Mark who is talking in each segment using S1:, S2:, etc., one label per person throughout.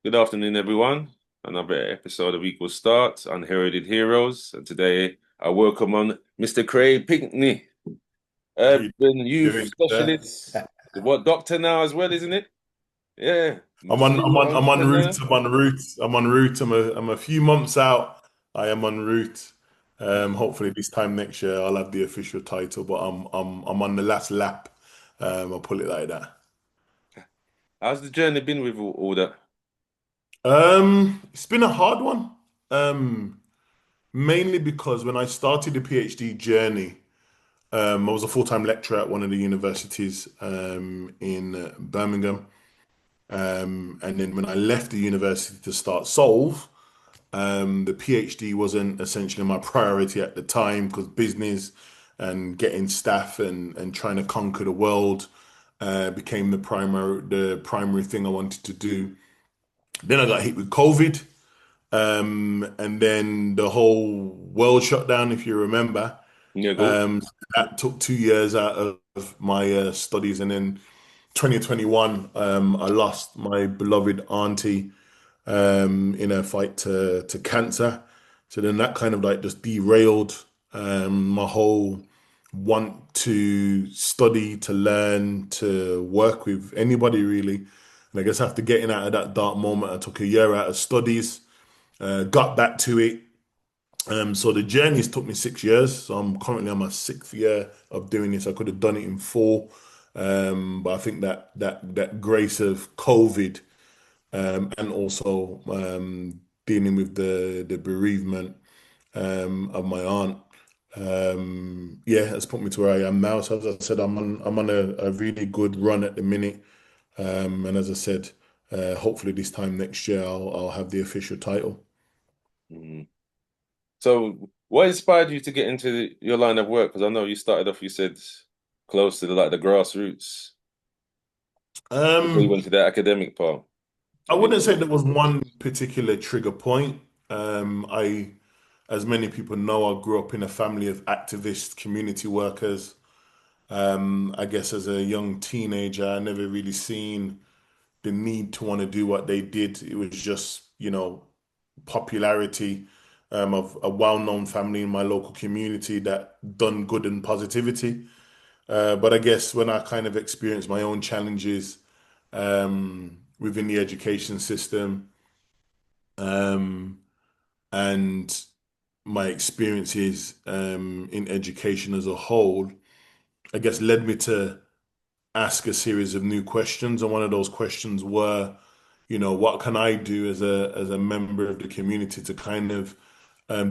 S1: Good afternoon, everyone. Another episode of Equal Start, Unheralded Heroes. And today I welcome on Mr. Craig Pinkney,
S2: How you
S1: urban youth
S2: doing, sir?
S1: specialist. What doctor now as well, isn't it? Yeah.
S2: I'm on, I'm
S1: Serial
S2: on, I'm on route.
S1: entrepreneur.
S2: I'm on route. I'm on route. I'm a few months out. I am en route. Hopefully this time next year I'll have the official title, but I'm on the last lap. I'll put it like that.
S1: How's the journey been with all that?
S2: It's been a hard one. Um, Mainly because when I started the PhD journey, I was a full-time lecturer at one of the universities in Birmingham. And then when I left the university to start Solve, the PhD wasn't essentially my priority at the time because business and getting staff and trying to conquer the world became the primary thing I wanted to do. Then I got hit with COVID, and then the whole world shut down, if you remember.
S1: Yeah, go.
S2: That took 2 years out of my studies, and then 2021, I lost my beloved auntie in a fight to cancer. So then that kind of like just derailed my whole want to study, to learn, to work with anybody really. And I guess after getting out of that dark moment, I took a year out of studies, got back to it. So the journey's took me 6 years. So I'm currently on my sixth year of doing this. I could have done it in four, but I think that grace of COVID and also dealing with the bereavement of my aunt. Yeah, has put me to where I am now. So as I said, I'm on a really good run at the minute. And as I said, hopefully this time next year I'll have the official title.
S1: Mm. So, what inspired you to get into your line of work? Because I know you started off, you said, close to the grassroots before you
S2: Um,
S1: went to the academic part
S2: I
S1: of
S2: wouldn't say
S1: your
S2: there was one particular trigger point. As many people know, I grew up in a family of activists, community workers. I guess as a young teenager, I never really seen the need to want to do what they did. It was just, popularity of a well-known family in my local community that done good and positivity. But I guess when I kind of experienced my own challenges within the education system and my experiences in education as a whole, I guess led me to ask a series of new questions. And one of those questions were, what can I do as a member of the community to kind of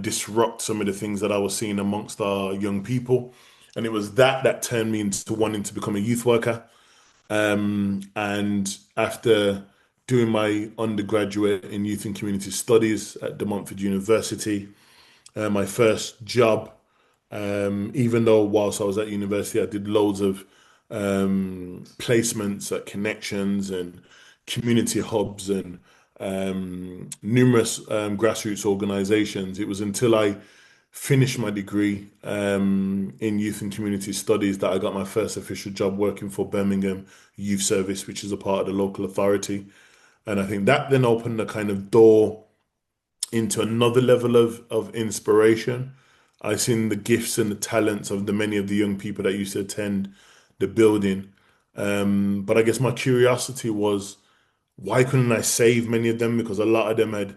S2: disrupt some of the things that I was seeing amongst our young people? And it was that turned me into wanting to become a youth worker. And after doing my undergraduate in youth and community studies at De Montfort University, my first job, even though whilst I was at university, I did loads of placements at connections and community hubs and numerous grassroots organizations. It was until I finished my degree in youth and community studies that I got my first official job working for Birmingham Youth Service, which is a part of the local authority. And I think that then opened the kind of door into another level of inspiration. I've seen the gifts and the talents of the many of the young people that used to attend the building. But I guess my curiosity was why couldn't I save many of them? Because a lot of them had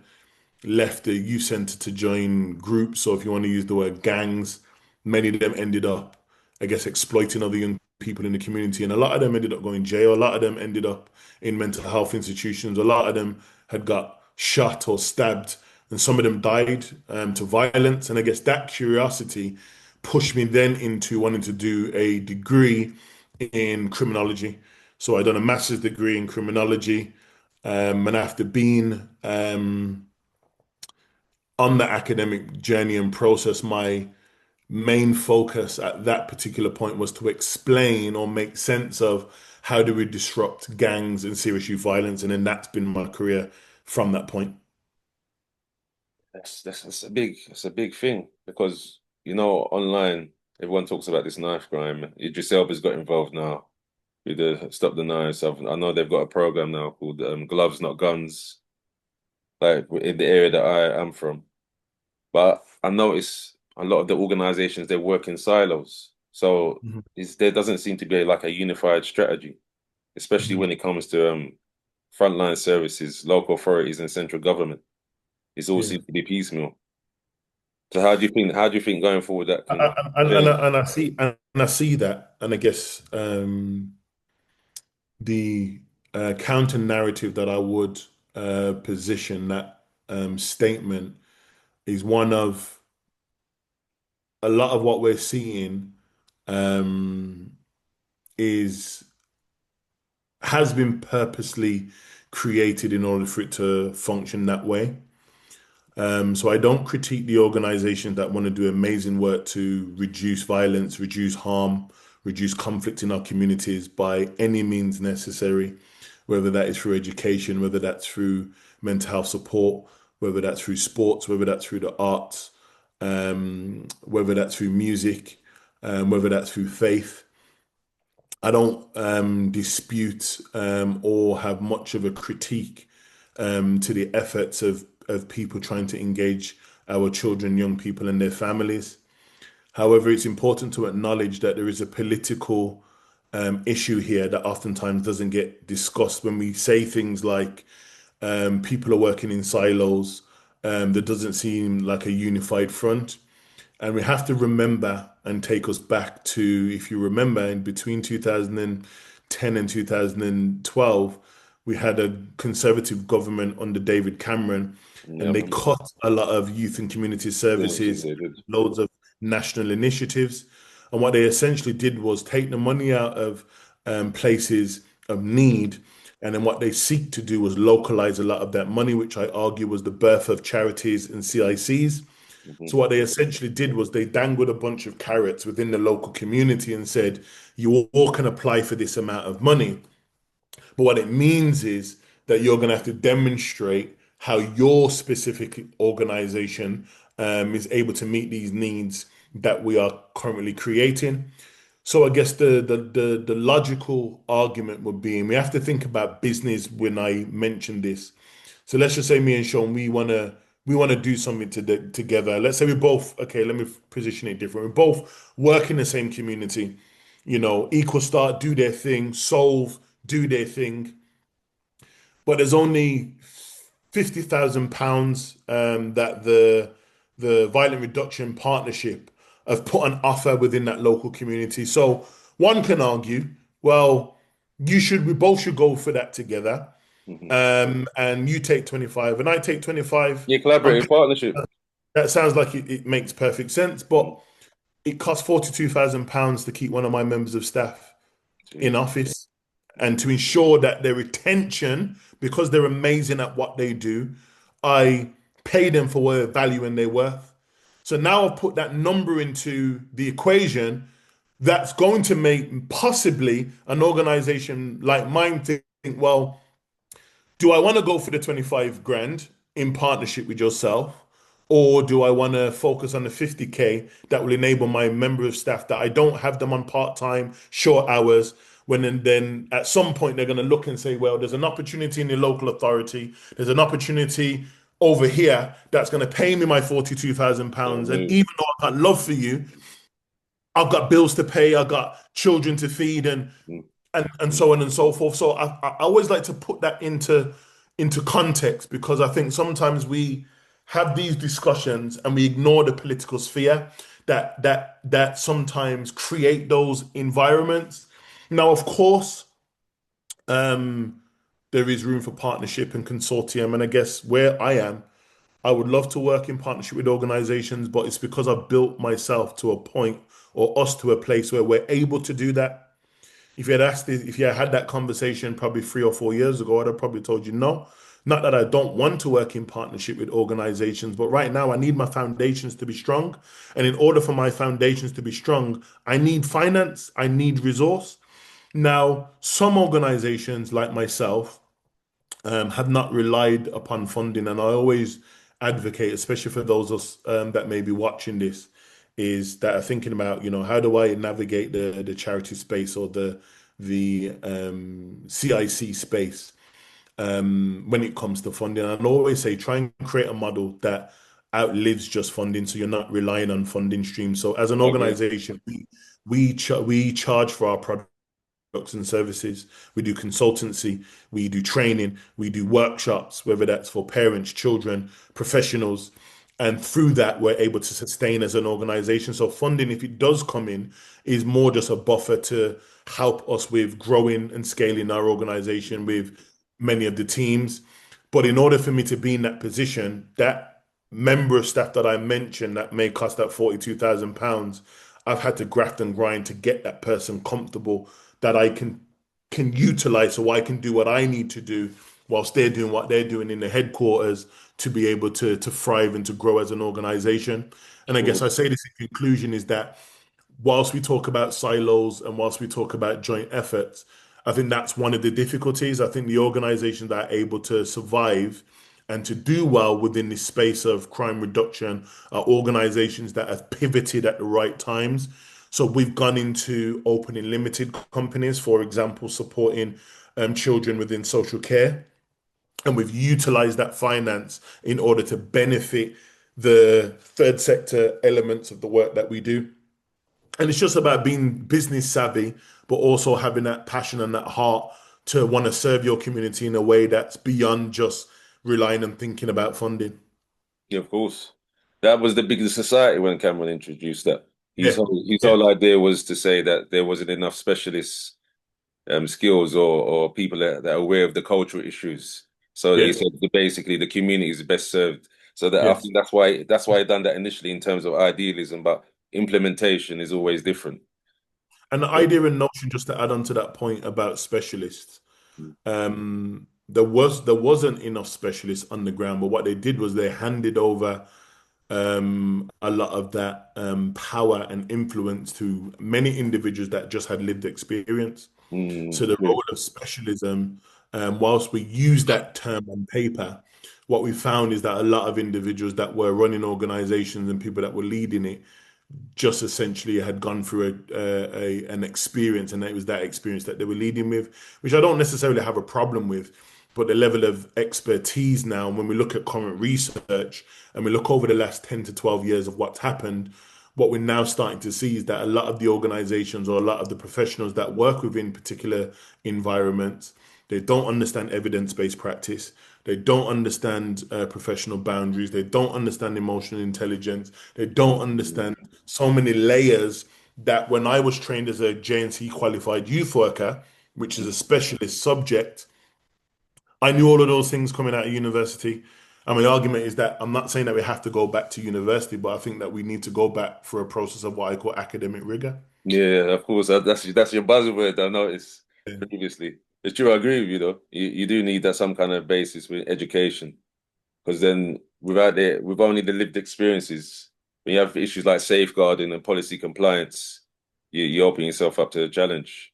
S2: left the youth center to join groups, or if you want to use the word gangs, many of them ended up, I guess, exploiting other young people in the community. And a lot of them ended up going jail. A lot of them ended up in mental health institutions. A lot of them had got shot or stabbed, and some of them died to violence. And I guess that curiosity pushed me then into wanting to do a degree in criminology. So I done a master's degree in criminology, and after being on the academic journey and process, my main focus at that particular point was to explain or make sense of how do we disrupt gangs and serious youth violence, and then that's been my career from that point.
S1: that's a big thing because online everyone talks about this knife crime. Idris Elba's got involved now with the Stop the Knives. I know they've got a program now called Gloves Not Guns. like in the area that I am from. But I notice a lot of the organizations they work in silos. So
S2: Mhm.
S1: there doesn't seem to be like a unified strategy, especially
S2: Mhm.
S1: when it comes to frontline services, local authorities, and central government. It's all
S2: Yeah.
S1: seems to be piecemeal. So how do you think going forward that can
S2: And
S1: change?
S2: and I see that, and I guess the counter narrative that I would position that statement is one of a lot of what we're seeing um, is has been purposely created in order for it to function that way. So I don't critique the organizations that want to do amazing work to reduce violence, reduce harm, reduce conflict in our communities by any means necessary, whether that is through education, whether that's through mental health support, whether that's through sports, whether that's through the arts, whether that's through music, whether that's through faith. I don't dispute or have much of a critique to the efforts of people trying to engage our children, young people, and their families. However, it's important to acknowledge that there is a political issue here that oftentimes doesn't get discussed when we say things like people are working in silos. There doesn't seem like a unified front. And we have to remember and take us back to, if you remember, in between 2010 and 2012, we had a conservative government under David Cameron,
S1: Yeah, I
S2: and they
S1: remember.
S2: cut a lot of youth and community
S1: Services
S2: services,
S1: they did.
S2: loads of national initiatives. And what they essentially did was take the money out of places of need. And then what they seek to do was localize a lot of that money, which I argue was the birth of charities and CICs.
S1: Hmm.
S2: So what they essentially did was they dangled a bunch of carrots within the local community and said, you all can apply for this amount of money. But what it means is that you're going to have to demonstrate how your specific organization is able to meet these needs that we are currently creating. So I guess the logical argument would be, and we have to think about business when I mention this. So let's just say me and Sean, we wanna do something together. Let's say we both, okay, let me position it different. We both work in the same community, Equal Start, do their thing, Solve, do their thing. But there's only £50,000 that the Violent Reduction Partnership have put an offer within that local community. So one can argue, well, we both should go for that together.
S1: Hmm.
S2: And you take 25 and I take 25.
S1: Yeah,
S2: I'm
S1: collaborative partnership.
S2: That sounds like it makes perfect sense,
S1: Mm.
S2: but it costs £42,000 to keep one of my members of staff in
S1: Jeez.
S2: office and to ensure that their retention, because they're amazing at what they do, I pay them for their value and their worth. So now I've put that number into the equation that's going to make possibly an organization like mine think, well, do I want to go for the 25 grand in partnership with yourself? Or do I want to focus on the 50K that will enable my member of staff that I don't have them on part-time, short hours, when then at some point they're going to look and say, well, there's an opportunity in the local authority, there's an opportunity over here that's going to pay me my
S1: Gotta
S2: £42,000. And
S1: move.
S2: even though I got love for you, I've got bills to pay, I've got children to feed, and
S1: Mm.
S2: and so on and so forth. So I always like to put that into context because I think sometimes we have these discussions and we ignore the political sphere that sometimes create those environments. Now, of course, um, there is room for partnership and consortium, and I guess where I am, I would love to work in partnership with organizations, but it's because I've built myself to a point or us to a place where we're able to do that. If you had that conversation probably 3 or 4 years ago, I'd have probably told you no. Not that I don't want to work in partnership with organizations, but right now I need my foundations to be strong. And in order for my foundations to be strong, I need finance, I need resource. Now, some organizations like myself have not relied upon funding, and I always advocate, especially for those of us that may be watching this, is that are thinking about, how do I navigate the charity space or the CIC space? when it comes to funding. And I always say try and create a model that outlives just funding, so you're not relying on funding streams. So as an
S1: I agree.
S2: organization, we charge for our products and services. We do consultancy, we do training, we do workshops, whether that's for parents, children, professionals. And through that, we're able to sustain as an organization. So funding, if it does come in, is more just a buffer to help us with growing and scaling our organization with many of the teams. But in order for me to be in that position, that member of staff that I mentioned that may cost that £42,000, I've had to graft and grind to get that person comfortable that I can utilize so I can do what I need to do whilst they're doing what they're doing in the headquarters to be able to thrive and to grow as an organization. And I guess I
S1: Cool.
S2: say this in conclusion is that whilst we talk about silos and whilst we talk about joint efforts, I think that's one of the difficulties. I think the organizations that are able to survive and to do well within this space of crime reduction are organizations that have pivoted at the right times. So we've gone into opening limited companies, for example, supporting children within social care. And we've utilized that finance in order to benefit the third sector elements of the work that we do. And it's just about being business savvy, but also having that passion and that heart to want to serve your community in a way that's beyond just relying and thinking about funding.
S1: Yeah, of course. That was the biggest society when Cameron introduced that. His
S2: Yeah,
S1: whole
S2: yeah,
S1: idea was to say that there wasn't enough specialists skills or people that are aware of the cultural issues. So he
S2: yeah,
S1: said that basically the community is best served. So that I
S2: yes.
S1: think that's why I done that initially in terms of idealism, but implementation is always different.
S2: And the idea and notion, just to add on to that point about specialists, there wasn't enough specialists on the ground, but what they did was they handed over a lot of that power and influence to many individuals that just had lived experience. So the
S1: True.
S2: role of specialism, whilst we use that term on paper, what we found is that a lot of individuals that were running organizations and people that were leading it just essentially had gone through an experience, and it was that experience that they were leading with, which I don't necessarily have a problem with. But the level of expertise now, when we look at current research and we look over the last 10 to 12 years of what's happened, what we're now starting to see is that a lot of the organizations or a lot of the professionals that work within particular environments, they don't understand evidence-based practice. They don't understand professional boundaries. They don't understand emotional intelligence. They don't understand so many layers that when I was trained as a JNC qualified youth worker, which is a specialist subject, I knew all of those things coming out of university. And my argument is that I'm not saying that we have to go back to university, but I think that we need to go back for a process of what I call academic rigor.
S1: Yeah, of course. That's your buzzword I noticed
S2: Yeah,
S1: previously. It's true, I agree with you though. You do need that some kind of basis with education. Because then without with only the lived experiences, when you have issues like safeguarding and policy compliance, you open yourself up to a challenge.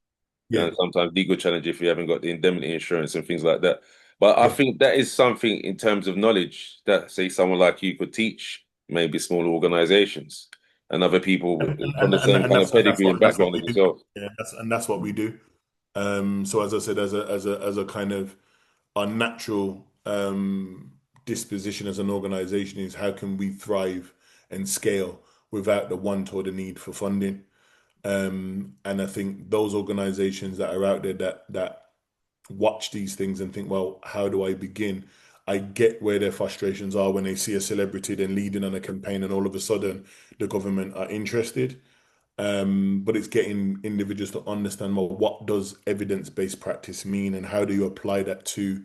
S2: yeah,
S1: And sometimes legal challenge if you haven't got the indemnity insurance and things like that. But I
S2: yeah.
S1: think that is something in terms of knowledge that, say, someone like you could teach maybe small organizations and other people from the same
S2: And
S1: kind of pedigree and
S2: that's what
S1: background as
S2: we do.
S1: yourself.
S2: Yeah, that's what we do. So as I said, as a kind of our natural disposition as an organization is how can we thrive and scale without the want or the need for funding. And I think those organizations that are out there that watch these things and think, well, how do I begin? I get where their frustrations are when they see a celebrity then leading on a campaign and all of a sudden the government are interested. But it's getting individuals to understand, well, what does evidence-based practice mean and how do you apply that to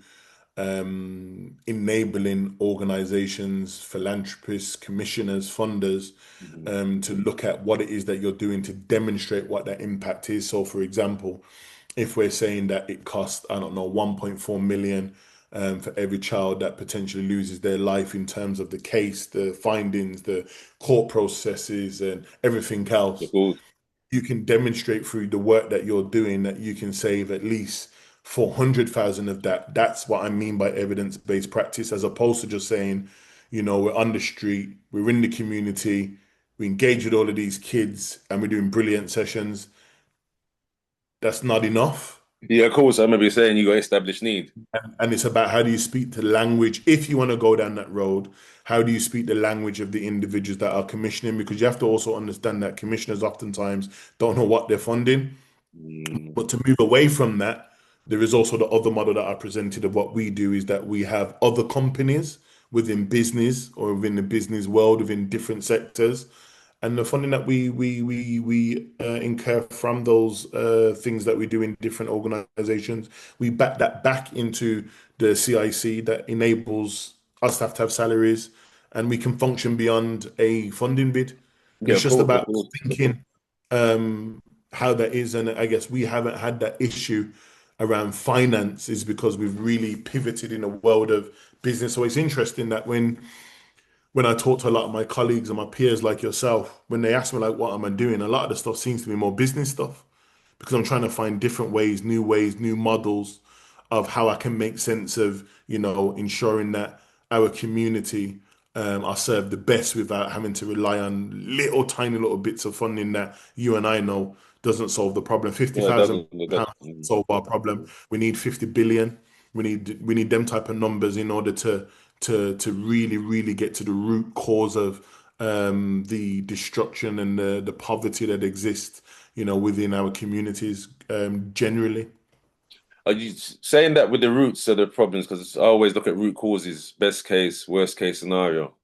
S2: enabling organizations, philanthropists, commissioners, funders,
S1: Mhm.
S2: to look at what it is that you're doing to demonstrate what that impact is. So, for example, if we're saying that it costs, I don't know, 1.4 million for every child that potentially loses their life in terms of the case, the findings, the court processes, and everything
S1: Of
S2: else,
S1: course.
S2: you can demonstrate through the work that you're doing that you can save at least 400,000 of that. That's what I mean by evidence-based practice, as opposed to just saying, we're on the street, we're in the community, we engage with all of these kids and we're doing brilliant sessions. That's not enough.
S1: Yeah, of course. I remember you saying you got established need.
S2: And it's about how do you speak the language, if you want to go down that road, how do you speak the language of the individuals that are commissioning? Because you have to also understand that commissioners oftentimes don't know what they're funding.
S1: Mm,
S2: But to move away from that, there is also the other model that I presented of what we do is that we have other companies within business or within the business world, within different sectors. And the funding that we incur from those things that we do in different organizations, we back that back into the CIC that enables us to have salaries, and we can function beyond a funding bid. And
S1: yeah,
S2: it's
S1: of
S2: just
S1: course, of
S2: about
S1: course.
S2: thinking how that is. And I guess we haven't had that issue around finance is because we've really pivoted in a world of business. So it's interesting that when I talk to a lot of my colleagues and my peers like yourself, when they ask me like what am I doing, a lot of the stuff seems to be more business stuff because I'm trying to find different ways, new models of how I can make sense of, ensuring that our community are served the best without having to rely on little tiny little bits of funding that you and I know doesn't solve the problem. Fifty
S1: No, it
S2: thousand
S1: doesn't. It doesn't.
S2: pounds solve our problem. We need 50 billion. We need them type of numbers in order to really get to the root cause of the destruction and the poverty that exists, within our communities generally.
S1: Are you saying that with the roots of the problems? Because I always look at root causes, best case, worst case scenario.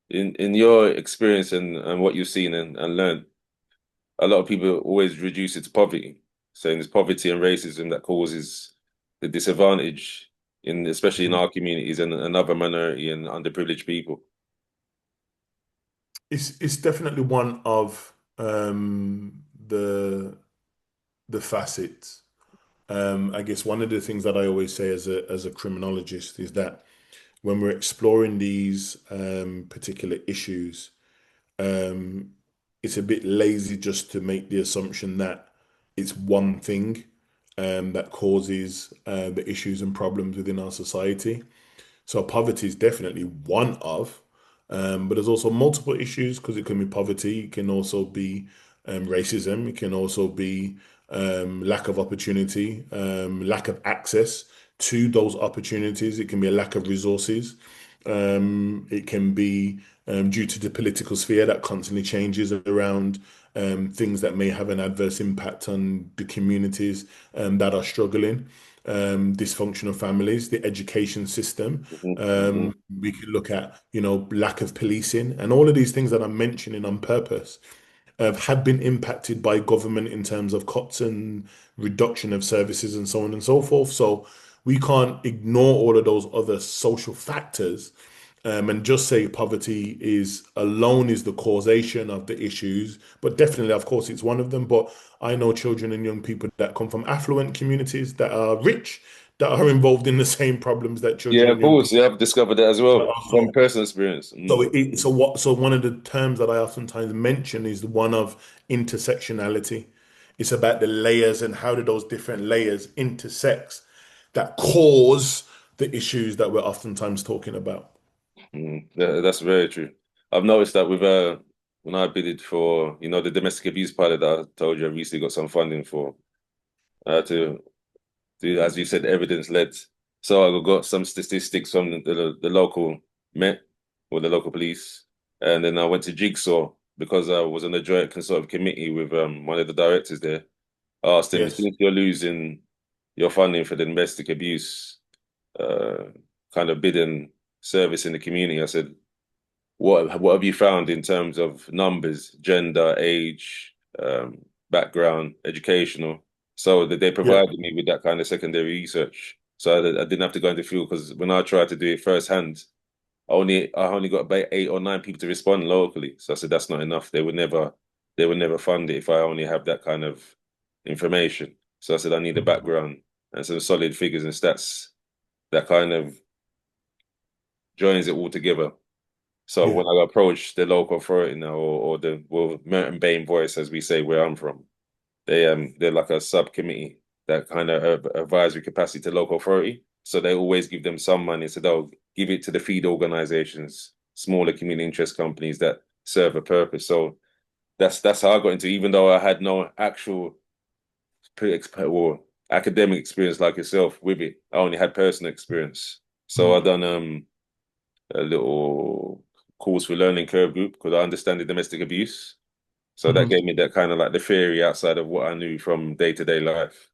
S1: In your experience and what you've seen and learned, a lot of people always reduce it to poverty, saying it's poverty and racism that causes the disadvantage especially in our communities and other minority and underprivileged people.
S2: It's definitely one of the facets. I guess one of the things that I always say as a criminologist is that when we're exploring these particular issues, um, it's a bit lazy just to make the assumption that it's one thing that causes the issues and problems within our society. So poverty is definitely one of, but there's also multiple issues because it can be poverty, it can also be racism, it can also be lack of opportunity, lack of access to those opportunities. It can be a lack of resources. It can be due to the political sphere that constantly changes around things that may have an adverse impact on the communities that are struggling, dysfunctional families, the education system.
S1: Mhm, mhm.
S2: We could look at, lack of policing and all of these things that I'm mentioning on purpose have been impacted by government in terms of cuts and reduction of services and so on and so forth. So we can't ignore all of those other social factors and just say poverty is alone is the causation of the issues. But definitely, of course, it's one of them. But I know children and young people that come from affluent communities that are rich, that are involved in the same problems that children
S1: Yeah,
S2: and
S1: of
S2: young
S1: course.
S2: people
S1: Yeah, I've discovered that as
S2: are
S1: well from
S2: also.
S1: personal experience.
S2: So one of the terms that I oftentimes mention is the one of intersectionality. It's about the layers and how do those different layers intersect that cause the issues that we're oftentimes talking about.
S1: That's very true. I've noticed that with when I bidded for, the domestic abuse pilot that I told you I recently got some funding for, to do, as you said, evidence led. So I got some statistics from the local Met or the local police, and then I went to Jigsaw because I was on the joint consultative committee with one of the directors there. I asked him,
S2: Yes.
S1: since you're losing your funding for the domestic abuse uh, kind of bidding service in the community, I said, what have you found in terms of numbers, gender, age, background, educational, so that they
S2: Yeah.
S1: provided me with that kind of secondary research, so I didn't have to go into field because when I tried to do it firsthand, I only got about 8 or 9 people to respond locally. So I said that's not enough. They would never fund it if I only have that kind of information. So I said I need a background and some solid figures and stats that kind of joins it all together. So
S2: Yeah.
S1: when I approach the local authority now, or the Merton Bain voice, as we say, where I'm from, they're like a subcommittee that kind of advisory capacity to local authority. So they always give them some money, so they'll give it to the feed organizations, smaller community interest companies that serve a purpose. So that's how I got into it, even though I had no actual academic experience like yourself with it. I only had personal experience. So I
S2: Mm,
S1: done a little course for learning curve group because I understand the domestic abuse. So that
S2: mhm.
S1: gave me that kind of like the theory outside of what I knew from day-to-day life.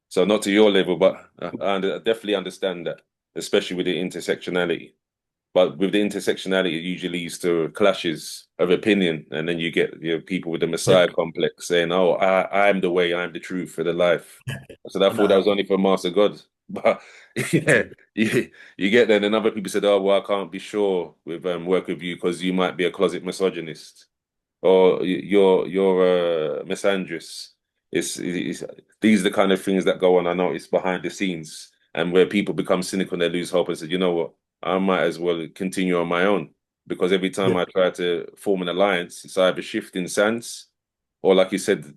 S1: So not to your level, but I definitely understand that, especially with the intersectionality. But with the intersectionality, it usually leads to clashes of opinion, and then you get people with the
S2: Yeah,
S1: Messiah complex saying, "Oh, I'm the way, I'm the truth for the life." So I
S2: I know
S1: thought that
S2: how
S1: was only for Master God, but yeah,
S2: to.
S1: you get that. And other people said, "Oh, well, I can't be sure with work with you because you might be a closet misogynist." Or you're a misandrist. It's these are the kind of things that go on. I notice behind the scenes, and where people become cynical and they lose hope and say, you know what, I might as well continue on my own because every time
S2: Yeah,
S1: I try to form an alliance, it's either shifting sands or, like you said,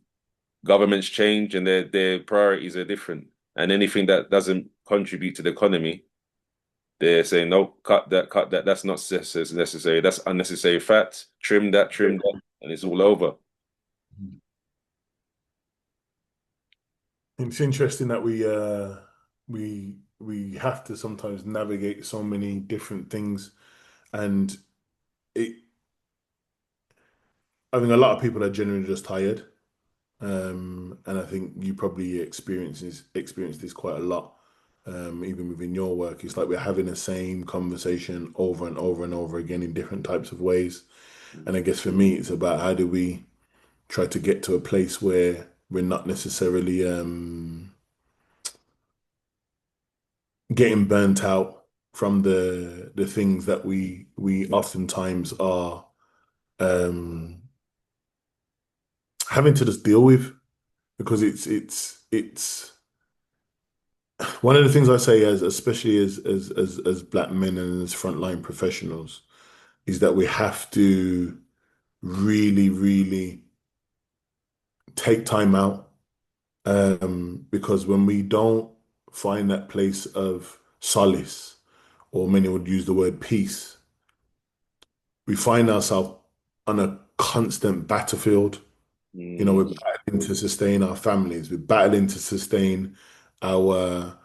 S1: governments change and their priorities are different, and anything that doesn't contribute to the economy, they're saying, no, cut that. That's not necessary. That's unnecessary fat. Trim that, and it's all over.
S2: it's interesting that we have to sometimes navigate so many different things, and it. I think a lot of people are genuinely just tired. And I think you probably experience this quite a lot, even within your work. It's like we're having the same conversation over and over and over again in different types of ways. And I guess for me, it's about how do we try to get to a place where we're not necessarily getting burnt out from the things that we oftentimes are um, having to just deal with because it's one of the things I say as especially as black men and as frontline professionals is that we have to really take time out because when we don't find that place of solace, or many would use the word peace, we find ourselves on a constant battlefield. You know, we're
S1: Mm,
S2: battling to sustain our families, we're battling to sustain our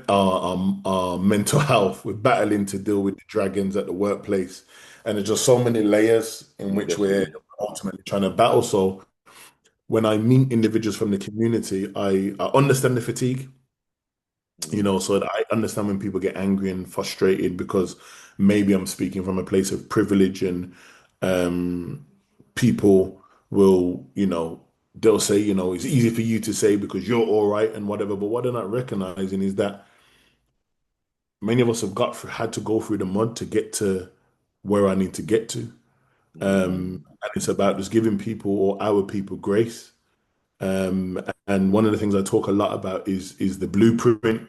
S2: our mental health. We're battling to deal with the dragons at the workplace, and there's just so many layers in which we're
S1: definitely.
S2: ultimately trying to battle. So when I meet individuals from the community, I understand the fatigue, you
S1: Mm,
S2: know, so that I understand when people get angry and frustrated because maybe I'm speaking from a place of privilege and um, people will, you know, they'll say, you know, it's easy for you to say because you're all right and whatever. But what they're not recognizing is that many of us have had to go through the mud to get to where I need to get to.
S1: mm,
S2: And it's about just giving people or our people grace. And one of the things I talk a lot about is the blueprint.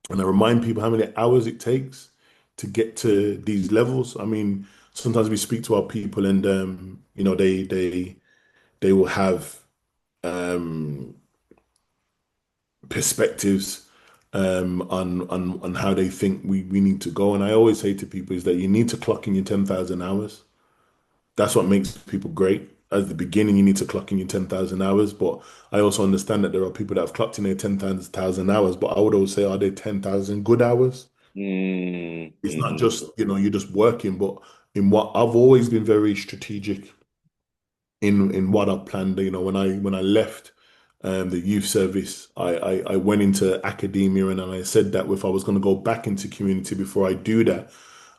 S2: And I remind people how many hours it takes to get to these levels. I mean, sometimes we speak to our people and you know, they will have um perspectives on how they think we need to go. And I always say to people is that you need to clock in your 10,000 hours. That's what makes people great. At the beginning, you need to clock in your 10,000 hours. But I also understand that there are people that have clocked in their 10,000 hours. But I would always say, are they 10,000 good hours? It's not
S1: mm,
S2: just, you know, you're just working, but in what I've always been very strategic in what I've planned. You know, when I left the youth service, I went into academia and I said that if I was going to go back into community before I do that,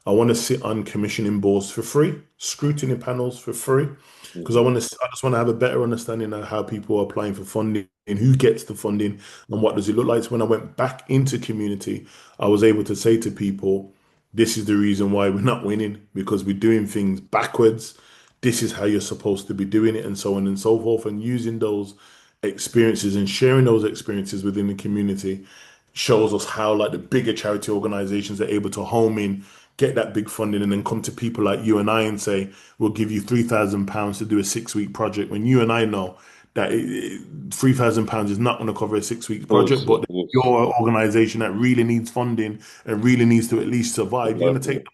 S2: I want to sit on commissioning boards for free, scrutiny panels for free, because
S1: mhm,
S2: I just want to have a better understanding of how people are applying for funding and who gets the funding and what does it look like. So when I went back into community, I was able to say to people, this is the reason why we're not winning because we're doing things backwards. This is how you're supposed to be doing it, and so on and so forth. And using those experiences and sharing those experiences within the community shows us how like the bigger charity organizations are able to home in, get that big funding, and then come to people like you and I and say, we'll give you £3,000 to do a 6 week project. When you and I know that £3,000 is not going to cover a 6 week project,
S1: of
S2: but
S1: course.
S2: your organization that really needs funding and really needs to at least survive, you're going to take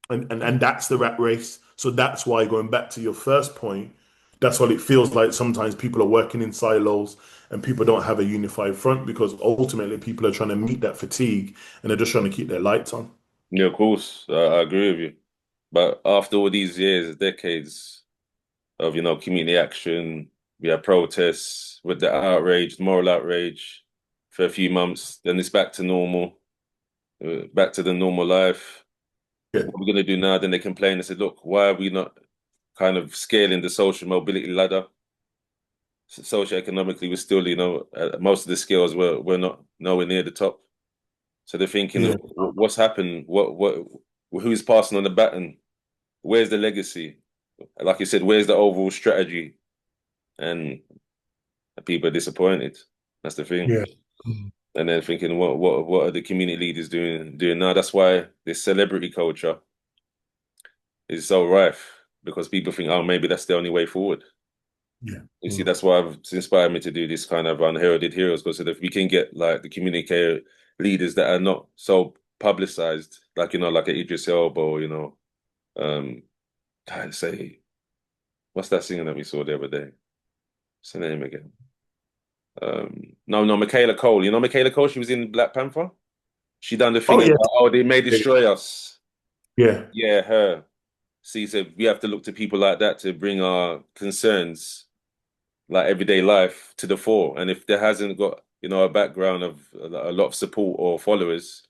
S2: and that's the rat race. So that's why going back to your first point, that's what it feels like. Sometimes people are working in silos, and people don't have a unified front because ultimately people are trying to meet that fatigue and they're just trying to keep their lights on.
S1: Yeah, of course, I agree with you. But after all these years, decades of, community action, we had protests with the outrage, moral outrage for a few months. Then it's back to normal, back to the normal life.
S2: Yeah,
S1: What are we going to do now? Then they complain and said, look, why are we not kind of scaling the social mobility ladder? Socioeconomically, we're still, most of the skills we're not nowhere near the top. So they're thinking,
S2: yeah,
S1: what's happened? Who's passing on the baton? Where's the legacy? Like you said, where's the overall strategy? And people are disappointed. That's the thing.
S2: yeah. Mm.
S1: And then thinking, what are the community leaders doing now? That's why this celebrity culture is so rife because people think, oh, maybe that's the only way forward.
S2: Yeah.
S1: You see,
S2: Mm.
S1: that's why it's inspired me to do this kind of unheralded heroes because if we can get like the communicator leaders that are not so publicized, like like a Idris Elba, or, um, I'd say, what's that singer that we saw the other day? What's her name again? No, Michaela Cole. You know Michaela Cole? She was in Black Panther. She done the thing
S2: Oh,
S1: about,
S2: yeah.
S1: oh, they may destroy us.
S2: Yeah.
S1: Yeah, her. See, so we have to look to people like that to bring our concerns, like everyday life, to the fore. And if there hasn't got, a background of a lot of support or followers,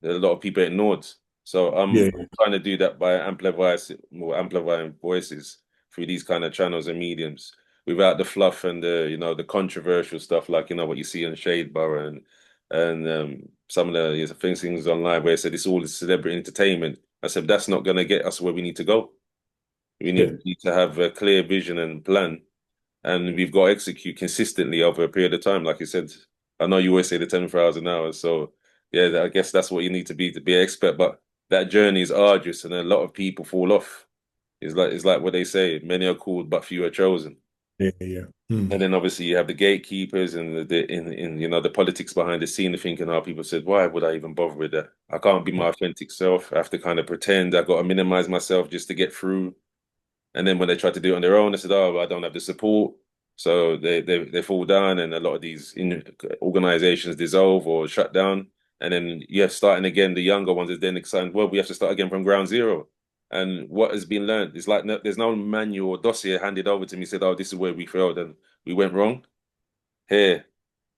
S1: a lot of people ignored. So I'm
S2: Yeah.
S1: trying to do that by amplifying voices through these kind of channels and mediums without the fluff and the controversial stuff like what you see in Shade Borough and some of the things online where it said it's all celebrity entertainment. I said that's not going to get us where we need to go. We
S2: Yeah.
S1: need to have a clear vision and plan, and we've got to execute consistently over a period of time. Like you said, I know you always say the 10,000 hours, so yeah, I guess that's what you need to be an expert. But that journey is arduous, and a lot of people fall off. It's like what they say: many are called, but few are chosen.
S2: Yeah. Yeah.
S1: And
S2: Mm.
S1: then obviously you have the gatekeepers and in the politics behind the scene, thinking how people said, why would I even bother with that? I can't be my authentic self. I have to kind of pretend. I got to minimize myself just to get through. And then when they tried to do it on their own, they said, "Oh, I don't have the support," so they fall down, and a lot of these organizations dissolve or shut down. And then you're starting again. The younger ones is then excited. Well, we have to start again from ground zero. And what has been learned is like there's no manual or dossier handed over to me. Said, "Oh, this is where we failed and we went wrong here."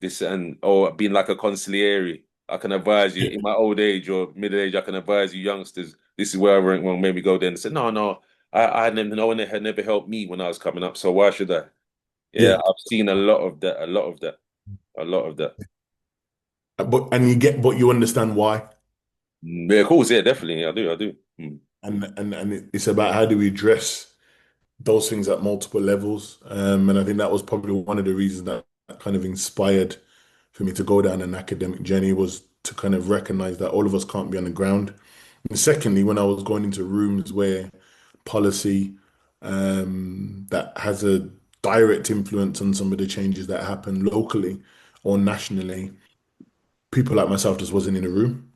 S1: This and or being like a consigliere. I can advise you
S2: Yeah.
S1: in my old age or middle age. I can advise you youngsters. This is where I went wrong. Maybe go there and say, no, no. I had never, no one had never helped me when I was coming up. So why should I? Yeah,
S2: Yeah.
S1: I've seen a lot of that. A lot of that. A lot of that.
S2: But you understand why.
S1: Yeah, of course. Yeah, definitely. I do. I do.
S2: And it's about how do we address those things at multiple levels. And I think that was probably one of the reasons that kind of inspired for me to go down an academic journey was to kind of recognize that all of us can't be on the ground. And secondly, when I was going into rooms where policy that has a direct influence on some of the changes that happen locally or nationally, people like myself just wasn't in the room.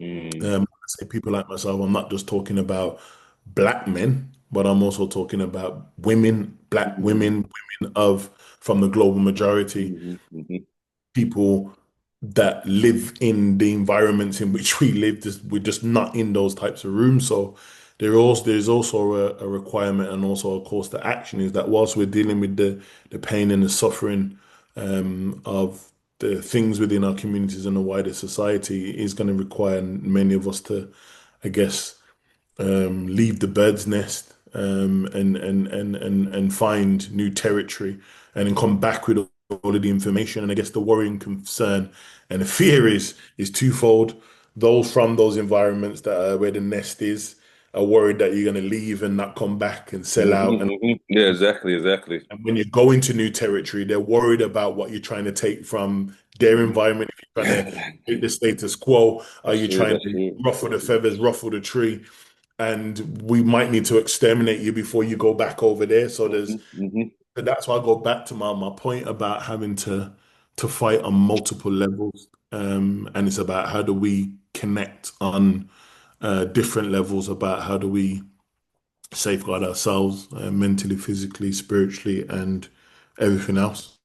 S1: Mm,
S2: When I say people like myself, I'm not just talking about black men, but I'm also talking about women, black
S1: mm,
S2: women of from the global majority,
S1: mm, mm,
S2: people that live in the environments in which we live. We're just not in those types of rooms. So there's also a requirement and also a course to action is that whilst we're dealing with the pain and the suffering of the things within our communities and the wider society, it is going to require many of us to, I guess, leave the bird's nest and find new territory and then come back with all of the information. And I guess the worrying concern and the fear is twofold. Those from those environments that are where the nest is are worried that you're going to leave and not come back and sell out.
S1: Yeah, exactly, exactly.
S2: And when you go into new territory, they're worried about what you're trying to take from their environment. If you're trying to take the status quo, are
S1: That's
S2: you
S1: true.
S2: trying
S1: That's
S2: to
S1: true.
S2: ruffle the feathers, ruffle the tree? And we might need to exterminate you before you go back over there. So that's why I go back to my point about having to fight on multiple levels. And it's about how do we connect on different levels about how do we safeguard ourselves mentally, physically, spiritually, and everything else.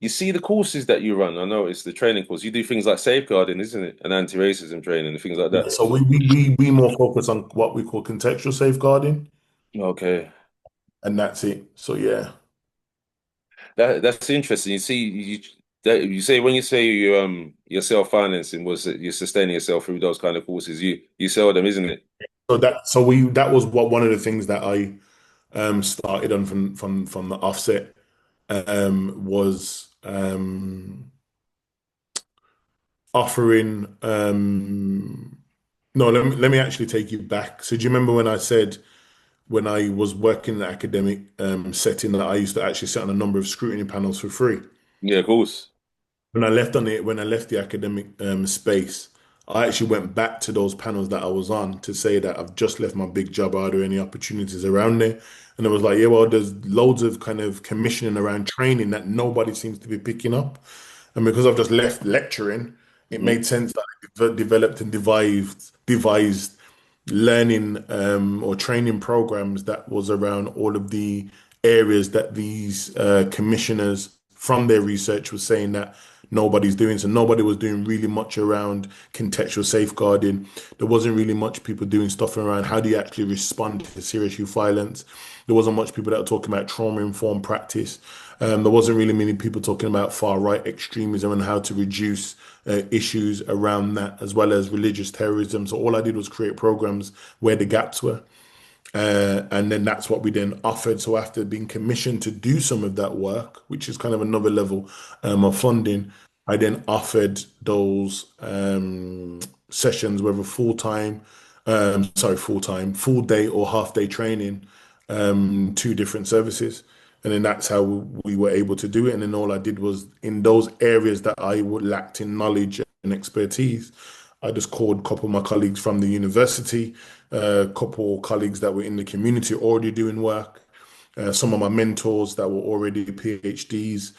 S1: you see the courses that you run. I know it's the training course. You do things like safeguarding, isn't it? And anti-racism training and things like
S2: Yeah,
S1: that.
S2: so we more focus on what we call contextual safeguarding,
S1: Okay.
S2: and that's it. So yeah.
S1: That's interesting. You see, you say when you say you're self-financing, was it you're sustaining yourself through those kind of courses? You sell them, isn't it?
S2: So that was what one of the things that I started on from the offset was offering no, let me actually take you back. So do you remember when I said when I was working in the academic setting that I used to actually sit on a number of scrutiny panels for free?
S1: Yeah, of course.
S2: When I left the academic space, I actually went back to those panels that I was on to say that I've just left my big job. Are there any opportunities around there? And I was like, yeah, well, there's loads of kind of commissioning around training that nobody seems to be picking up. And because I've just left lecturing, it
S1: Mhm.
S2: made sense that I developed and devised learning or training programs that was around all of the areas that these commissioners from their research was saying that nobody's doing. So nobody was doing really much around contextual safeguarding. There wasn't really much people doing stuff around how do you actually respond to serious youth violence. There wasn't much people that were talking about trauma-informed practice. There wasn't really many people talking about far-right extremism and how to reduce issues around that, as well as religious terrorism. So all I did was create programs where the gaps were. And then that's what we then offered. So after being commissioned to do some of that work, which is kind of another level of funding, I then offered those sessions, whether full day or half day training, to different services. And then that's how we were able to do it. And then all I did was in those areas that I would lacked in knowledge and expertise, I just called a couple of my colleagues from the university, a couple colleagues that were in the community already doing work, some of my mentors that were already PhDs,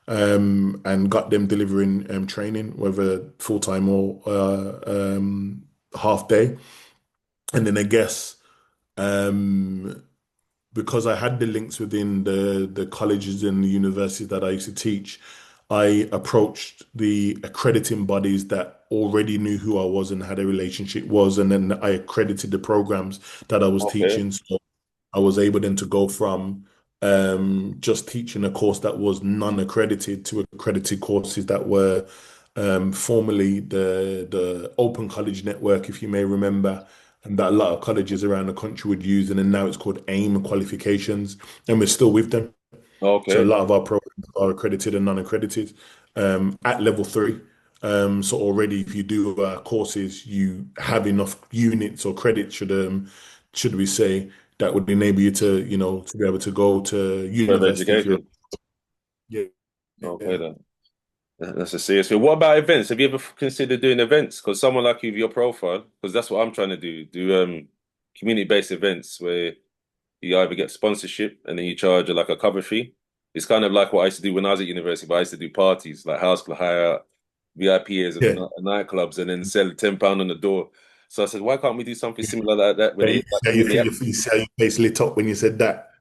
S2: and got them delivering training, whether full time or half day. And then I guess um, because I had the links within the colleges and the universities that I used to teach, I approached the accrediting bodies that already knew who I was and had a relationship was, and then I accredited the programs that I was
S1: Okay.
S2: teaching. So I was able then to go from just teaching a course that was non-accredited to accredited courses that were formerly the Open College Network, if you may remember, and that a lot of colleges around the country would use, and then now it's called AIM qualifications, and we're still with them. So a
S1: Okay.
S2: lot of our programs are accredited and non-accredited at level three. So already, if you do courses, you have enough units or credits, should we say, that would enable you to, to be able to go to
S1: Further
S2: university if you're,
S1: education.
S2: yeah,
S1: Okay,
S2: yeah,
S1: then. That's a serious thing. What about events? Have you ever considered doing events? Because someone like you with your profile, because that's what I'm trying to do community-based events where you either get sponsorship and then you charge like a cover fee. It's kind of like what I used to do when I was at university, but I used to do parties like house hire, VIPs at
S2: yeah.
S1: nightclubs and then sell £10 on the door. So I said, why can't we do something similar like that when
S2: Yeah,
S1: it like
S2: you see how your face lit up when you said that.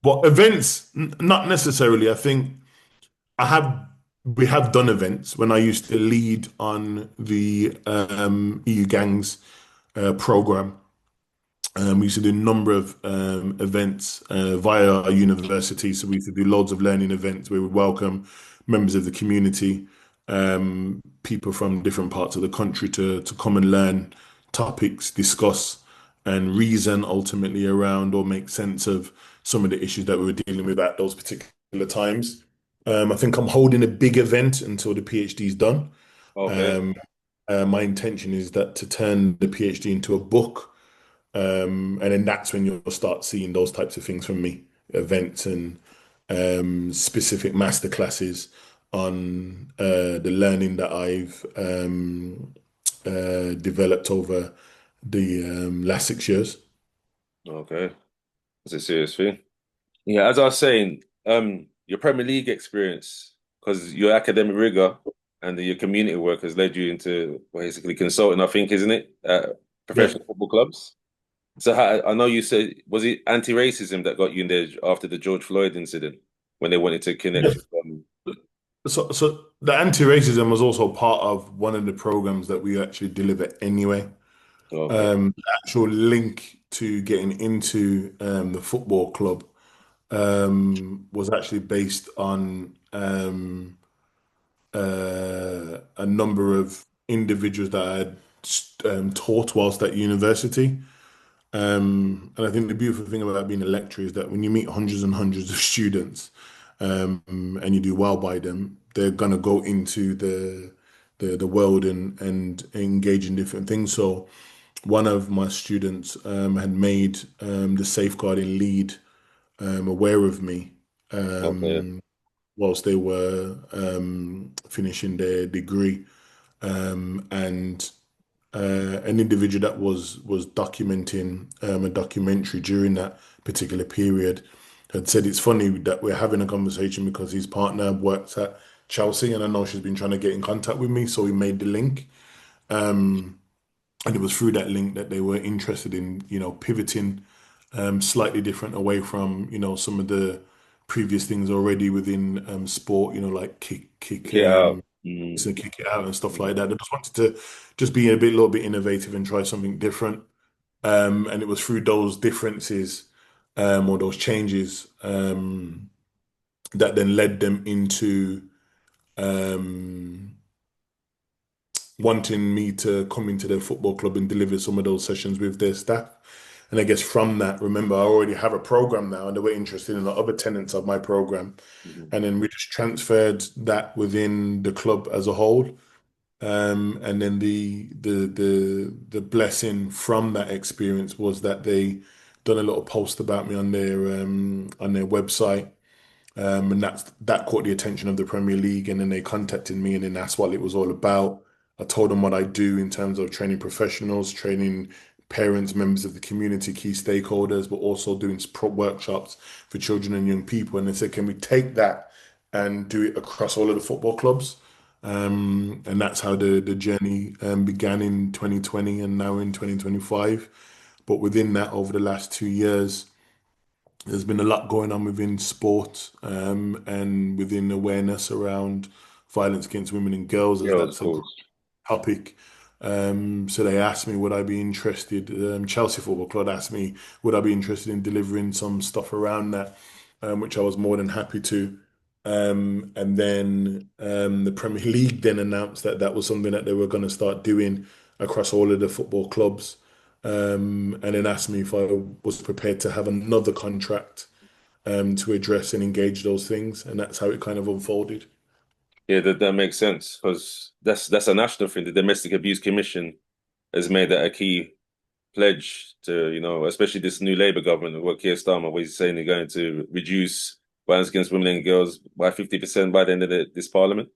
S2: But events, not necessarily. I think I have we have done events when I used to lead on the EU Gangs program. We used to do a number of events via our university. So we used to do loads of learning events where we welcome members of the community, people from different parts of the country to come and learn topics, discuss, and reason ultimately around or make sense of some of the issues that we were dealing with at those particular times. I think I'm holding a big event until the PhD is done.
S1: Okay.
S2: Um, my intention is that to turn the PhD into a book, and then that's when you'll start seeing those types of things from me, events and specific masterclasses on the learning that I've developed over the last 6 years.
S1: Okay. That's a serious thing. Yeah, as I was saying, your Premier League experience, because your academic rigor and your community work has led you into basically consulting, I think, isn't it?
S2: Yeah.
S1: Professional football clubs. So I know you said, was it anti-racism that got you in there after the George Floyd incident when they wanted to connect
S2: Yes.
S1: with
S2: So the anti-racism was also part of one of the programs that we actually deliver anyway.
S1: okay,
S2: The actual link to getting into the football club was actually based on a number of individuals that I had taught whilst at university. And I think the beautiful thing about being a lecturer is that when you meet hundreds and hundreds of students, and you do well by them, they're gonna go into the world and engage in different things. So one of my students had made the safeguarding lead aware of me
S1: okay,
S2: whilst they were finishing their degree, and an individual that was documenting a documentary during that particular period had said it's funny that we're having a conversation because his partner works at Chelsea, and I know she's been trying to get in contact with me, so we made the link. And it was through that link that they were interested in, pivoting slightly different away from, some of the previous things already within sport, like
S1: get out. Mm,
S2: so kick it out and stuff like
S1: mm.
S2: that. I just wanted to just be little bit innovative and try something different. And it was through those differences or those changes that then led them into um, wanting me to come into their football club and deliver some of those sessions with their staff. And I guess from that, remember, I already have a program now, and they were interested in the other tenants of my program.
S1: Mhm.
S2: And then we just transferred that within the club as a whole. And then the blessing from that experience was that they done a little post about me on their website, and that caught the attention of the Premier League, and then they contacted me, and then that's what it was all about. I told them what I do in terms of training professionals, training parents, members of the community, key stakeholders, but also doing workshops for children and young people. And they said, can we take that and do it across all of the football clubs? And that's how the journey began in 2020 and now in 2025. But within that, over the last 2 years, there's been a lot going on within sport and within awareness around violence against women and girls, as
S1: Yeah, of
S2: that's a
S1: course.
S2: topic. So they asked me, would I be interested? Chelsea Football Club asked me, would I be interested in delivering some stuff around that, which I was more than happy to. And then the Premier League then announced that that was something that they were going to start doing across all of the football clubs. And then asked me if I was prepared to have another contract to address and engage those things. And that's how it kind of unfolded.
S1: Yeah, that makes sense because that's a national thing. The Domestic Abuse Commission has made that a key pledge to, especially this new Labour government, what Keir Starmer was saying they're going to reduce violence against women and girls by 50% by the end of this parliament.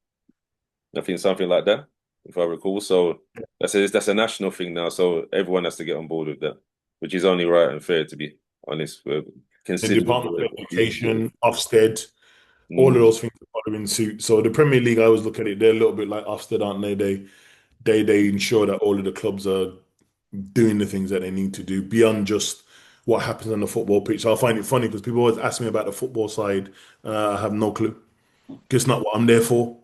S1: I think something like that, if I recall. So that's a national thing now. So everyone has to get on board with that, which is only right and fair, to be honest.
S2: The
S1: Considering
S2: Department of
S1: abuse.
S2: Education, Ofsted, all of
S1: Mm.
S2: those things are following suit. So the Premier League, I always look at it, they're a little bit like Ofsted, aren't they? They ensure that all of the clubs are doing the things that they need to do beyond just what happens on the football pitch. So I find it funny because people always ask me about the football side. I have no clue. It's not what I'm there for.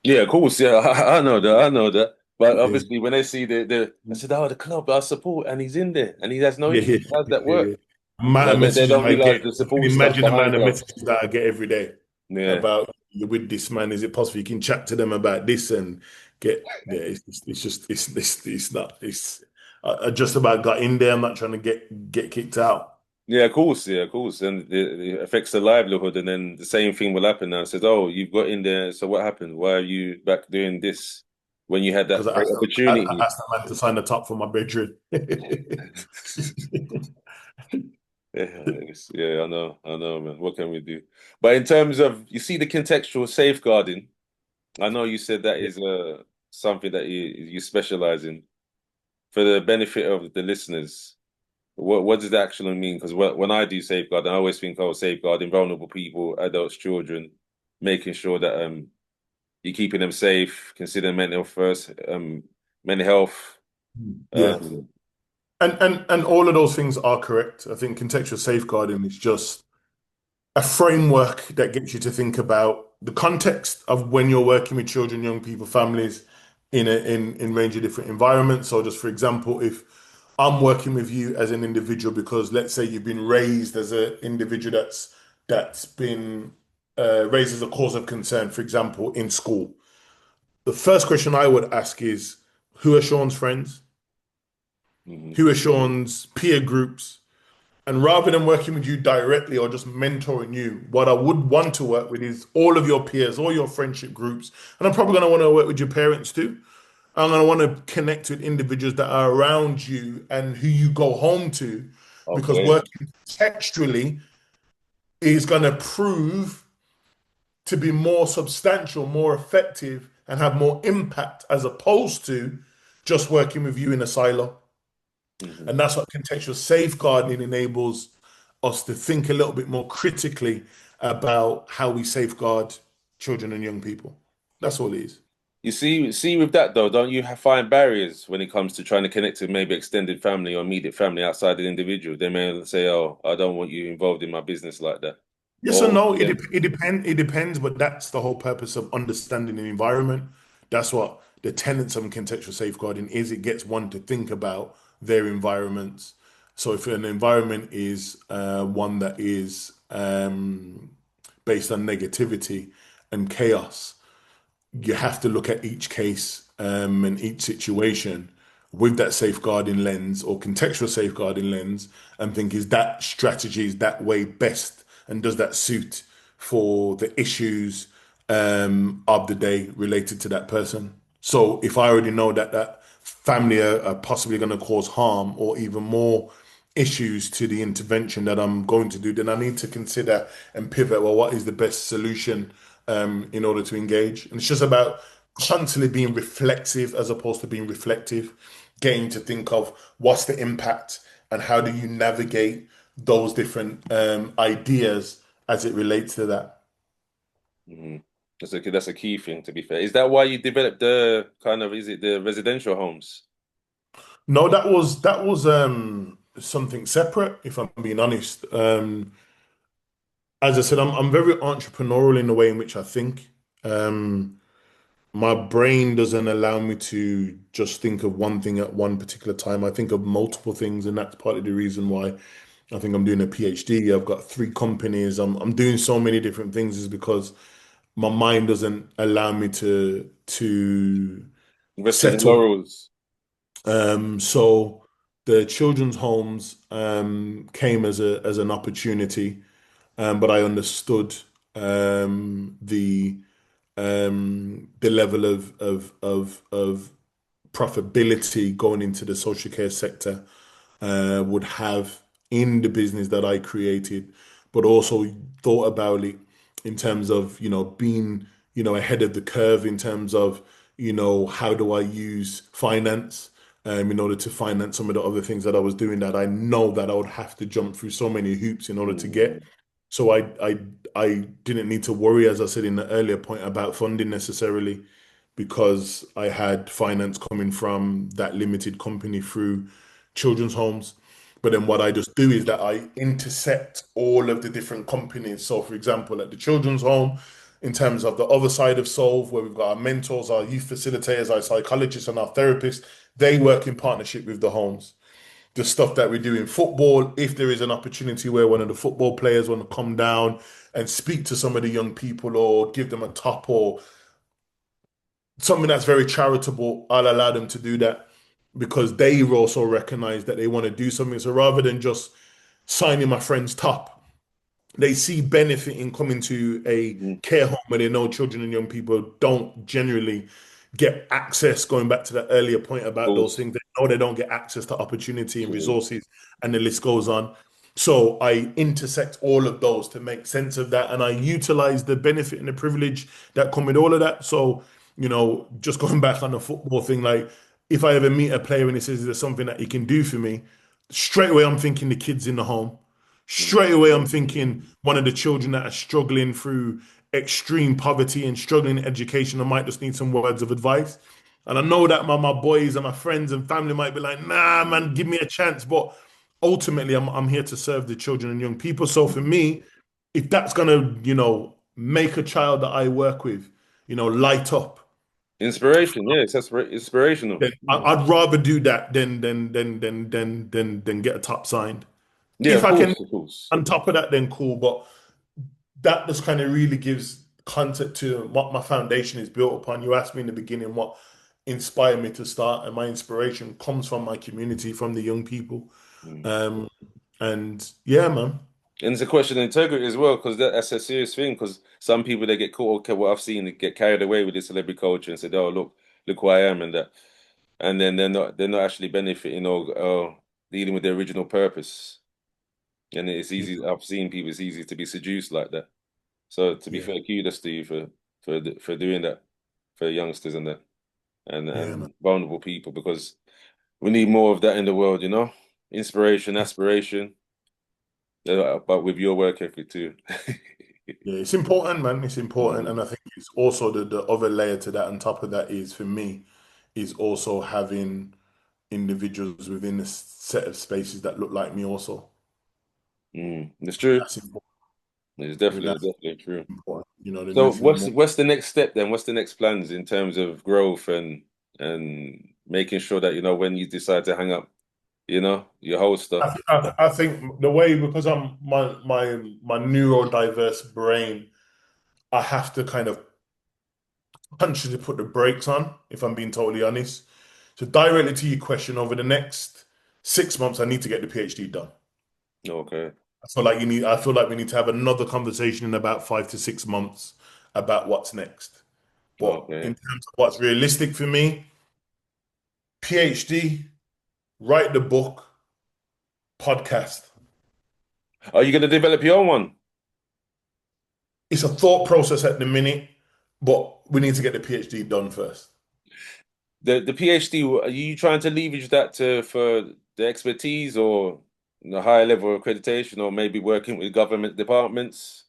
S1: Yeah, of course. Yeah, I know that. I know that. But
S2: Yeah,
S1: obviously, when they see I said, "Oh, the club I support, and he's in there, and he has no
S2: yeah,
S1: issue.
S2: yeah,
S1: How's that
S2: yeah.
S1: work?"
S2: Amount of
S1: They
S2: messages
S1: don't
S2: I
S1: realize
S2: get.
S1: the
S2: You can
S1: support stuff
S2: imagine the
S1: behind
S2: amount of
S1: clubs.
S2: messages that I get every day
S1: Yeah,
S2: about you with this man. Is it possible you can chat to them about this and get? Yeah, it's just it's not it's. I just about got in there. I'm not trying to get kicked out
S1: yeah, of course, yeah, of course, and it affects the livelihood, and then the same thing will happen now. It says, "Oh, you've got in there, so what happened? Why are you back doing this when you had
S2: because
S1: that great
S2: I
S1: opportunity?"
S2: asked the man to sign the top for my bedroom.
S1: Yeah, I know, man. What can we do? But in terms of, you see, the contextual safeguarding. I know you said that is something that you specialize in. For the benefit of the listeners, what does that actually mean? Because when I do safeguard, I always think, oh, safeguarding vulnerable people, adults, children, making sure that you're keeping them safe, considering mental health first, mental health.
S2: Yeah.
S1: Um,
S2: And all of those things are correct. I think contextual safeguarding is just a framework that gets you to think about the context of when you're working with children, young people, families in range of different environments. So just for example, if I'm working with you as an individual because let's say you've been raised as an individual that's been raised as a cause of concern, for example, in school. The first question I would ask is, who are Sean's friends?
S1: Hmm.
S2: Who are Sean's peer groups? And rather than working with you directly or just mentoring you, what I would want to work with is all of your peers, all your friendship groups. And I'm probably going to want to work with your parents too. I'm going to want to connect with individuals that are around you and who you go home to, because
S1: Okay.
S2: working textually is going to prove to be more substantial, more effective, and have more impact as opposed to just working with you in a silo.
S1: Hmm.
S2: And that's what contextual safeguarding enables us to think a little bit more critically about how we safeguard children and young people. That's all it is.
S1: You see, with that though, don't you find barriers when it comes to trying to connect to maybe extended family or immediate family outside the individual? They may say, "Oh, I don't want you involved in my business like that,"
S2: Yes or
S1: or
S2: no,
S1: yeah.
S2: it depends, but that's the whole purpose of understanding the environment. That's what the tenets of contextual safeguarding is. It gets one to think about their environments. So if an environment is one that is based on negativity and chaos, you have to look at each case and each situation with that safeguarding lens or contextual safeguarding lens and think, is that strategy, is that way best? And does that suit for the issues of the day related to that person? So if I already know that that family are possibly going to cause harm or even more issues to the intervention that I'm going to do, then I need to consider and pivot. Well, what is the best solution in order to engage? And it's just about constantly being reflexive as opposed to being reflective, getting to think of what's the impact and how do you navigate those different ideas as it relates to that.
S1: Hmm. That's a key thing, to be fair. Is that why you developed the kind of, is it the residential homes?
S2: No, that was something separate, if I'm being honest. As I said, I'm very entrepreneurial in the way in which I think. Um, my brain doesn't allow me to just think of one thing at one particular time. I think of multiple things, and that's partly the reason why I think I'm doing a PhD. I've got three companies. I'm doing so many different things is because my mind doesn't allow me to
S1: Rested in
S2: settle.
S1: laurels.
S2: So the children's homes came as a as an opportunity, but I understood the level of profitability going into the social care sector would have in the business that I created, but also thought about it in terms of, being, ahead of the curve in terms of, how do I use finance in order to finance some of the other things that I was doing that I know that I would have to jump through so many hoops in order to
S1: Mm.
S2: get. So I didn't need to worry, as I said in the earlier point, about funding necessarily because I had finance coming from that limited company through children's homes. But then what I just do is that I intersect all of the different companies. So, for example, at the children's home, in terms of the other side of Solve, where we've got our mentors, our youth facilitators, our psychologists, and our therapists, they work in partnership with the homes. The stuff that we do in football, if there is an opportunity where one of the football players want to come down and speak to some of the young people or give them a top or something that's very charitable, I'll allow them to do that because they also recognize that they want to do something. So rather than just signing my friend's top, they see benefit in coming to a
S1: Mhm.
S2: care home where they know children and young people don't generally get access. Going back to the earlier point
S1: Of
S2: about those
S1: course.
S2: things, they know they don't get access to opportunity and
S1: True.
S2: resources, and the list goes on. So I intersect all of those to make sense of that, and I utilize the benefit and the privilege that come with all of that. So, just going back on the football thing, like if I ever meet a player and he says there's something that he can do for me, straight away I'm thinking the kids in the home. Straight
S1: Mm.
S2: away, I'm thinking one of the children that are struggling through extreme poverty and struggling in education. I might just need some words of advice. And I know that my boys and my friends and family might be like, nah, man, give me a chance. But ultimately, I'm here to serve the children and young people. So for me, if that's gonna, make a child that I work with, light up,
S1: Inspiration, yeah, it's inspirational.
S2: then
S1: Yeah,
S2: I'd rather do that than get a top signed.
S1: yeah,
S2: If
S1: of
S2: I can,
S1: course, of course.
S2: on top of that, then cool. But that just kind of really gives context to what my foundation is built upon. You asked me in the beginning what inspired me to start, and my inspiration comes from my community, from the young people.
S1: Mm.
S2: Um, and yeah, man.
S1: And it's a question of integrity as well, because that's a serious thing. Because some people they get caught, okay, what I've seen, they get carried away with this celebrity culture and said, "Oh, look who I am," and that, and then they're not actually benefiting or dealing with their original purpose. And it's
S2: Yeah,
S1: easy. I've seen people. It's easy to be seduced like that. So to be
S2: yeah,
S1: fair, kudos to you for doing that for youngsters and that
S2: yeah, man.
S1: and vulnerable people because we need more of that in the world. Inspiration, aspiration, but with your work ethic too.
S2: Yeah, it's important, man. It's important,
S1: Mm,
S2: and I think it's also the other layer to that. On top of that is for me, is also having individuals within a set of spaces that look like me. Also,
S1: it's true.
S2: that's important.
S1: It's
S2: Yeah,
S1: definitely
S2: that's
S1: definitely true.
S2: important. There
S1: So
S2: needs to be
S1: what's
S2: more.
S1: what's the next step then? What's the next plans in terms of growth and making sure that when you decide to hang up, your whole stuff.
S2: I think the way because I'm my neurodiverse brain, I have to kind of consciously put the brakes on. If I'm being totally honest, so directly to your question, over the next 6 months, I need to get the PhD done.
S1: Okay.
S2: I feel like we need to have another conversation in about 5 to 6 months about what's next. But in
S1: Okay.
S2: terms of what's realistic for me, PhD, write the book, podcast.
S1: Are you going to develop your own one?
S2: It's a thought process at the minute, but we need to get the PhD done first.
S1: The PhD, are you trying to leverage that for the expertise or the higher level accreditation or maybe working with government departments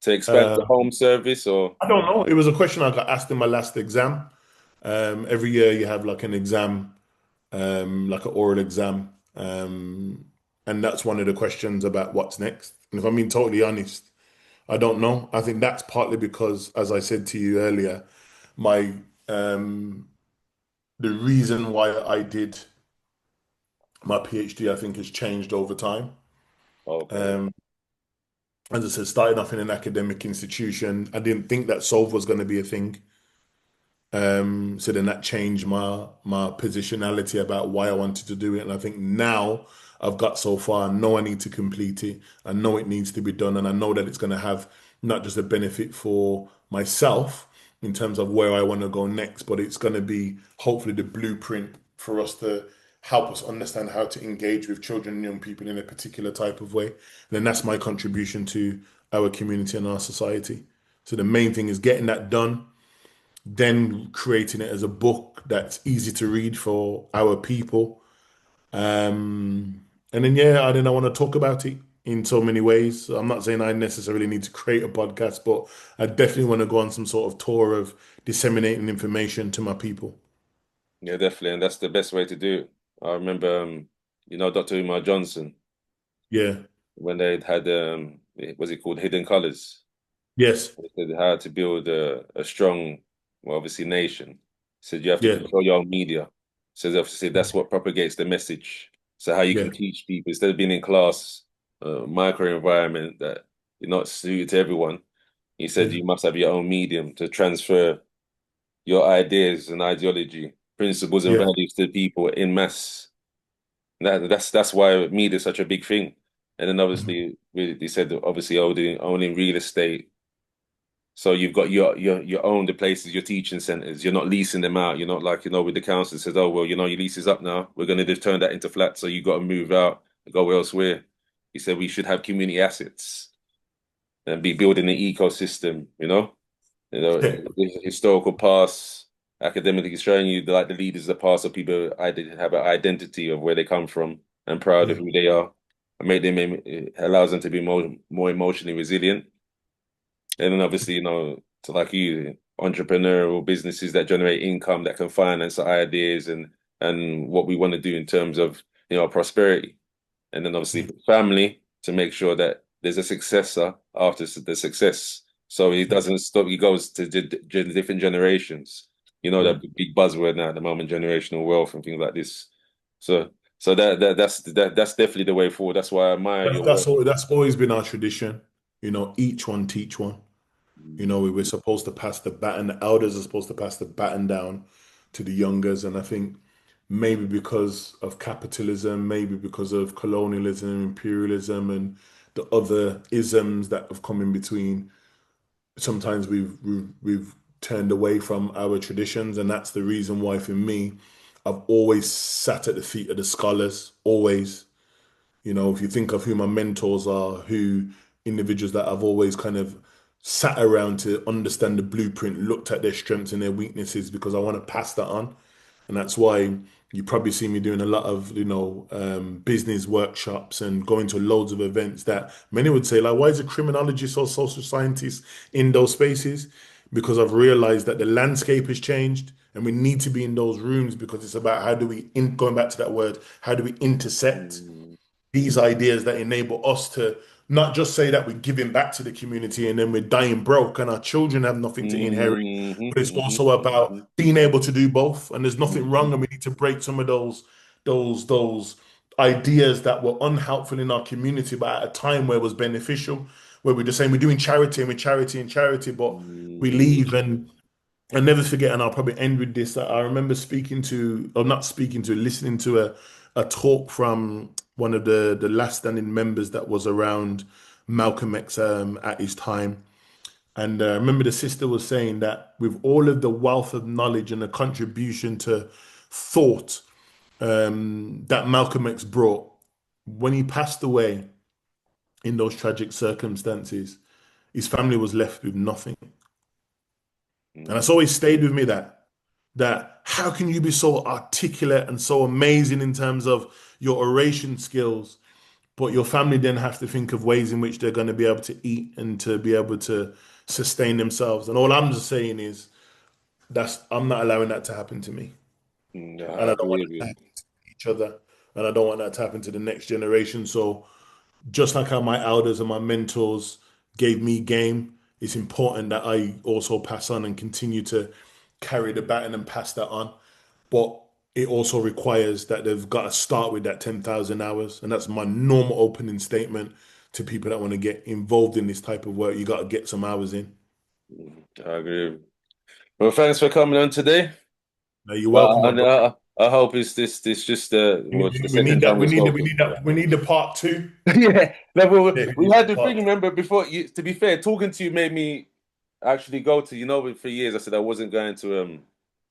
S1: to expand
S2: Uh,
S1: the home service or
S2: I don't know. It was a question I got asked in my last exam. Every year you have like an exam, like an oral exam, and that's one of the questions about what's next. And if I'm being totally honest, I don't know. I think that's partly because, as I said to you earlier, my the reason why I did my PhD, I think, has changed over time.
S1: okay.
S2: Um, as I said, starting off in an academic institution, I didn't think that solve was going to be a thing. So then that changed my positionality about why I wanted to do it. And I think now I've got so far, I know I need to complete it. I know it needs to be done, and I know that it's going to have not just a benefit for myself in terms of where I want to go next, but it's going to be hopefully the blueprint for us to help us understand how to engage with children and young people in a particular type of way. And then that's my contribution to our community and our society. So the main thing is getting that done, then creating it as a book that's easy to read for our people. And then I want to talk about it in so many ways. So I'm not saying I necessarily need to create a podcast, but I definitely want to go on some sort of tour of disseminating information to my people.
S1: Yeah, definitely. And that's the best way to do it. I remember, Dr. Umar Johnson,
S2: Yeah.
S1: when they had, was it called Hidden Colors?
S2: Yes.
S1: They said how to build a strong, well, obviously, nation. Said you have to
S2: Yeah.
S1: control your own media. Says obviously that's what propagates the message. So how you can
S2: Yeah.
S1: teach people instead of being in class, micro environment that you're not suited to everyone. He said
S2: Yeah.
S1: you must have your own medium to transfer your ideas and ideology, principles and
S2: Yeah.
S1: values to people in mass. That's why media is such a big thing. And then
S2: Mhm.
S1: obviously they said that obviously owning real estate, so you've got your own the places, your teaching centers. You're not leasing them out. You're not like, with the council says, oh well, your lease is up now. We're gonna just turn that into flats, so you got to move out and go elsewhere. He said we should have community assets and be building an ecosystem,
S2: Yeah.
S1: the historical past, academically showing you like the leaders of the past, so people have an identity of where they come from and proud of
S2: Yeah.
S1: who they are, and make them it allows them to be more emotionally resilient. And then obviously, to like you, entrepreneurial businesses that generate income that can finance the ideas and what we want to do in terms of prosperity. And then
S2: Yeah.
S1: obviously family to make sure that there's a successor after the success. So he doesn't stop. He goes to different generations. You know
S2: Yeah.
S1: that big buzzword now at the moment, generational wealth and things like this. So that's definitely the way forward. That's why I admire your work.
S2: That's always been our tradition. Each one teach one. We're supposed to pass the baton. The elders are supposed to pass the baton down to the youngers. And I think maybe because of capitalism, maybe because of colonialism, imperialism, and the other isms that have come in between, sometimes we've turned away from our traditions, and that's the reason why for me, I've always sat at the feet of the scholars, always. If you think of who my mentors are, who individuals that I've always kind of sat around to understand the blueprint, looked at their strengths and their weaknesses because I want to pass that on. And that's why you probably see me doing a lot of, business workshops and going to loads of events that many would say, like, why is a criminologist or social scientist in those spaces? Because I've realized that the landscape has changed and we need to be in those rooms because it's about how do we, going back to that word, how do we intersect
S1: Mm,
S2: these ideas that enable us to not just say that we're giving back to the community and then we're dying broke and our children have nothing to inherit, but it's also about being able to do both. And there's nothing wrong, and we need to break some of those ideas that were unhelpful in our community, but at a time where it was beneficial, where we're just saying we're doing charity and we're charity and charity, but we leave. And I'll never forget, and I'll probably end with this. That I remember speaking to, or not speaking to, listening to a talk from one of the last standing members that was around Malcolm X at his time. And I remember the sister was saying that with all of the wealth of knowledge and the contribution to thought that Malcolm X brought, when he passed away in those tragic circumstances, his family was left with nothing. And
S1: mm,
S2: that's always stayed with me, that how can you be so articulate and so amazing in terms of your oration skills, but your family then have to think of ways in which they're going to be able to eat and to be able to sustain themselves. And all I'm just saying is that's I'm not allowing that to happen to me. And
S1: I
S2: I don't
S1: agree
S2: want
S1: with
S2: that to
S1: you.
S2: happen to each other. And I don't want that to happen to the next generation. So just like how my elders and my mentors gave me game, it's important that I also pass on and continue to carry the baton and pass that on. But it also requires that they've got to start with that 10,000 hours. And that's my normal opening statement to people that want to get involved in this type of work. You got to get some hours in.
S1: I agree. Well, thanks for coming on today.
S2: Now, you're welcome,
S1: Well,
S2: my
S1: and
S2: brother.
S1: I hope it's this just well, it's the
S2: We need
S1: second
S2: that.
S1: time
S2: We
S1: we've
S2: need that. We
S1: spoken.
S2: need that. We need the part two.
S1: Yeah, no,
S2: Yeah, we
S1: we
S2: need
S1: had
S2: the
S1: the thing.
S2: part two.
S1: Remember before you? To be fair, talking to you made me actually go to. For years I said I wasn't going to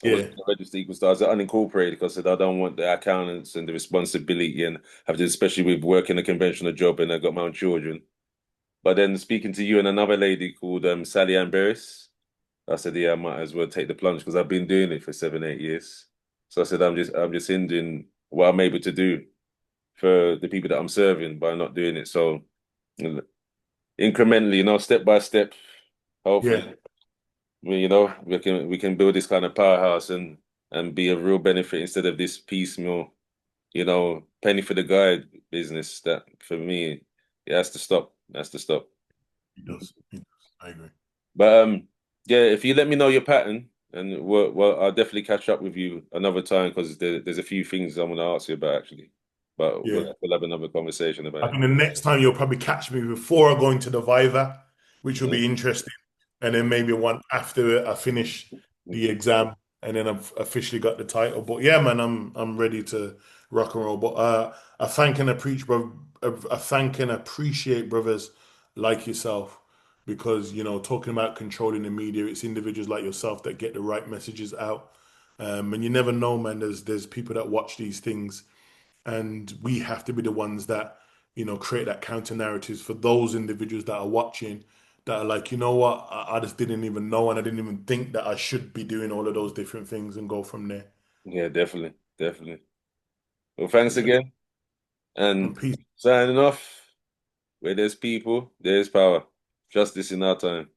S1: I
S2: Yeah,
S1: wasn't going to register equal stars. I unincorporated because I said I don't want the accountants and the responsibility and have to, especially with working a conventional job and I got my own children. But then speaking to you and another lady called Sally Ann Barris, I said, yeah, I might as well take the plunge because I've been doing it for 7, 8 years. So I said, I'm just in doing what I'm able to do for the people that I'm serving by not doing it. So incrementally, step by step,
S2: yeah.
S1: hopefully, we can build this kind of powerhouse and be a real benefit instead of this piecemeal, penny for the guide business that for me it has to stop. It has to stop.
S2: It does. It does. I agree.
S1: But yeah, if you let me know your pattern, and I'll definitely catch up with you another time because there's a few things I'm going to ask you about actually. But we'll,
S2: Yeah.
S1: we'll have another conversation about
S2: I
S1: it.
S2: think the next time you'll probably catch me before I go into the Viva, which will be interesting. And then maybe one after I finish the exam and then I've officially got the title. But yeah, man, I'm ready to rock and roll. But I thank and appreciate, bro. I thank and appreciate brothers like yourself because talking about controlling the media, it's individuals like yourself that get the right messages out. And you never know, man. There's people that watch these things and we have to be the ones that create that counter narratives for those individuals that are watching that are like, you know what, I just didn't even know and I didn't even think that I should be doing all of those different things and go from there.
S1: Yeah, definitely, definitely. Well, thanks
S2: Yeah,
S1: again.
S2: and
S1: And
S2: peace.
S1: signing off, where there's people, there's power. Justice in our time.